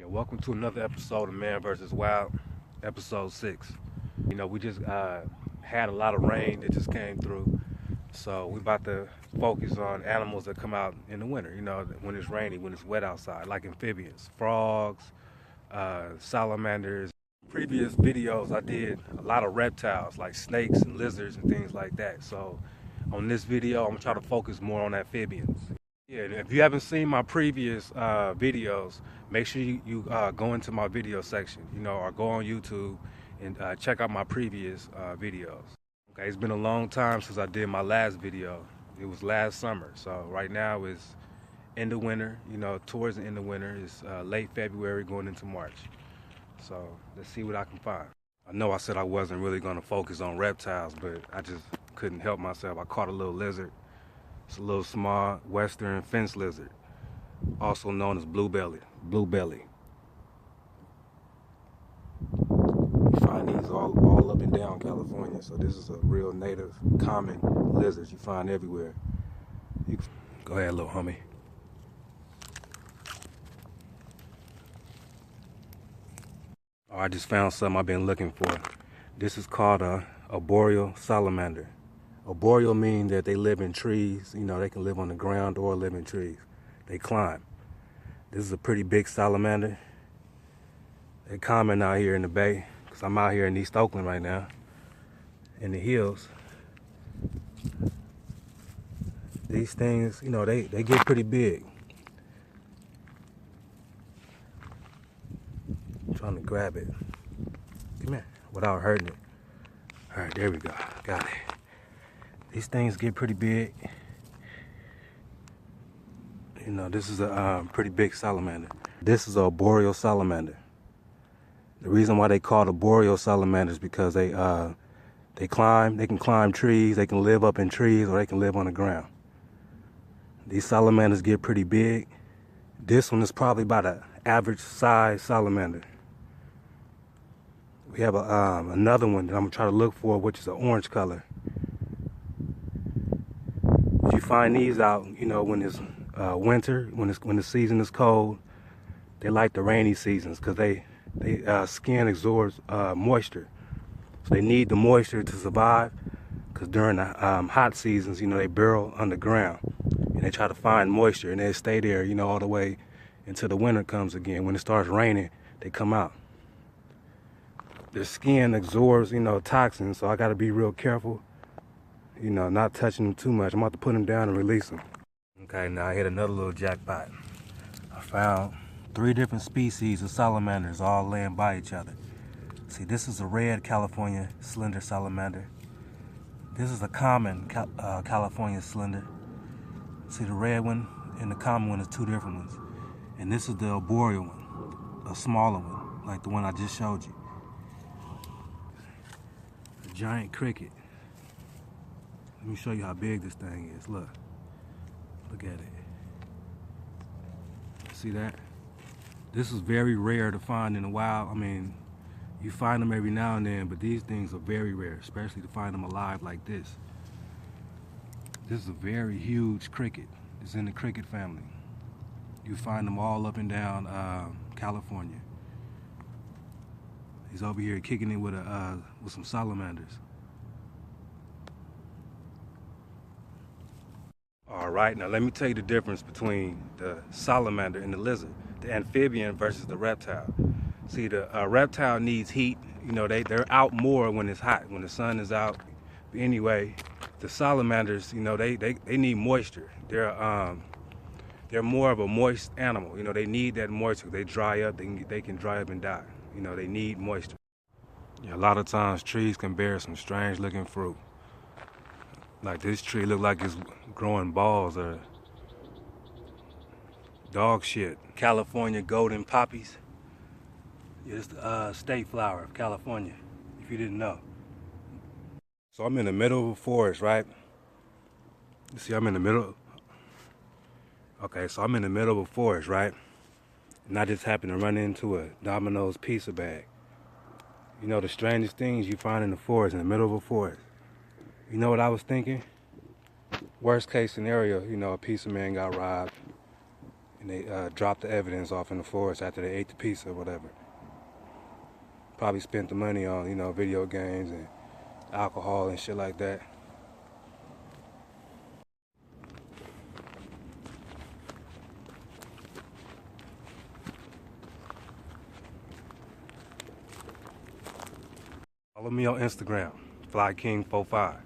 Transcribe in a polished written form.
Yeah, welcome to another episode of Man vs. Wild, episode 6. We just had a lot of rain that just came through, so we're about to focus on animals that come out in the winter, when it's rainy, when it's wet outside, like amphibians, frogs, salamanders. Previous videos I did a lot of reptiles like snakes and lizards and things like that, so on this video I'm going to try to focus more on amphibians. Yeah, if you haven't seen my previous videos, make sure you go into my video section, or go on YouTube and check out my previous videos. Okay, it's been a long time since I did my last video. It was last summer, so right now it's end of winter, towards the end of winter. It's late February going into March. So let's see what I can find. I know I said I wasn't really going to focus on reptiles, but I just couldn't help myself. I caught a little lizard. It's a little small western fence lizard, also known as blue belly. You find these all up and down California, so this is a real native, common lizard you find everywhere. Go ahead, little homie. Oh, I just found something I've been looking for. This is called a Arboreal Salamander. Arboreal means that they live in trees. They can live on the ground or live in trees. They climb. This is a pretty big salamander. They're common out here in the bay, because I'm out here in East Oakland right now, in the hills. These things, they get pretty big. I'm trying to grab it. Come here, without hurting it. All right, there we go, got it. These things get pretty big. This is a pretty big salamander. This is a arboreal salamander. The reason why they call it arboreal salamander is because they can climb trees, they can live up in trees, or they can live on the ground. These salamanders get pretty big. This one is probably about an average size salamander. We have another one that I'm gonna try to look for, which is an orange color. You find these out, when it's winter, when the season is cold. They like the rainy seasons because they skin absorbs moisture, so they need the moisture to survive. Because during the hot seasons, they burrow underground and they try to find moisture, and they stay there, all the way until the winter comes again. When it starts raining, they come out. Their skin absorbs, toxins, so I got to be real careful. Not touching them too much. I'm about to put them down and release them. Okay, now I hit another little jackpot. I found 3 different species of salamanders all laying by each other. See, this is a red California slender salamander. This is a common California slender. See, the red one and the common one is 2 different ones. And this is the arboreal one, a smaller one, like the one I just showed you. A giant cricket. Let me show you how big this thing is. Look at it. See that? This is very rare to find in the wild. I mean, you find them every now and then, but these things are very rare, especially to find them alive like this. This is a very huge cricket. It's in the cricket family. You find them all up and down California. He's over here kicking it with some salamanders. All right, now let me tell you the difference between the salamander and the lizard, the amphibian versus the reptile. See, the reptile needs heat. They're out more when it's hot, when the sun is out. But anyway, the salamanders, they need moisture. They're more of a moist animal. They need that moisture. They dry up. They can dry up and die. They need moisture. Yeah, a lot of times trees can bear some strange looking fruit. Like this tree look like it's growing balls or dog shit. California golden poppies. Yeah, it's the state flower of California, if you didn't know. So I'm in the middle of a forest, right? You see, I'm in the middle. Okay, so I'm in the middle of a forest, right? And I just happened to run into a Domino's pizza bag. The strangest things you find in the forest, in the middle of a forest. You know what I was thinking? Worst case scenario, a pizza man got robbed and they dropped the evidence off in the forest after they ate the pizza or whatever. Probably spent the money on, you know, video games and alcohol and shit like that. Follow me on Instagram, FlyKing45.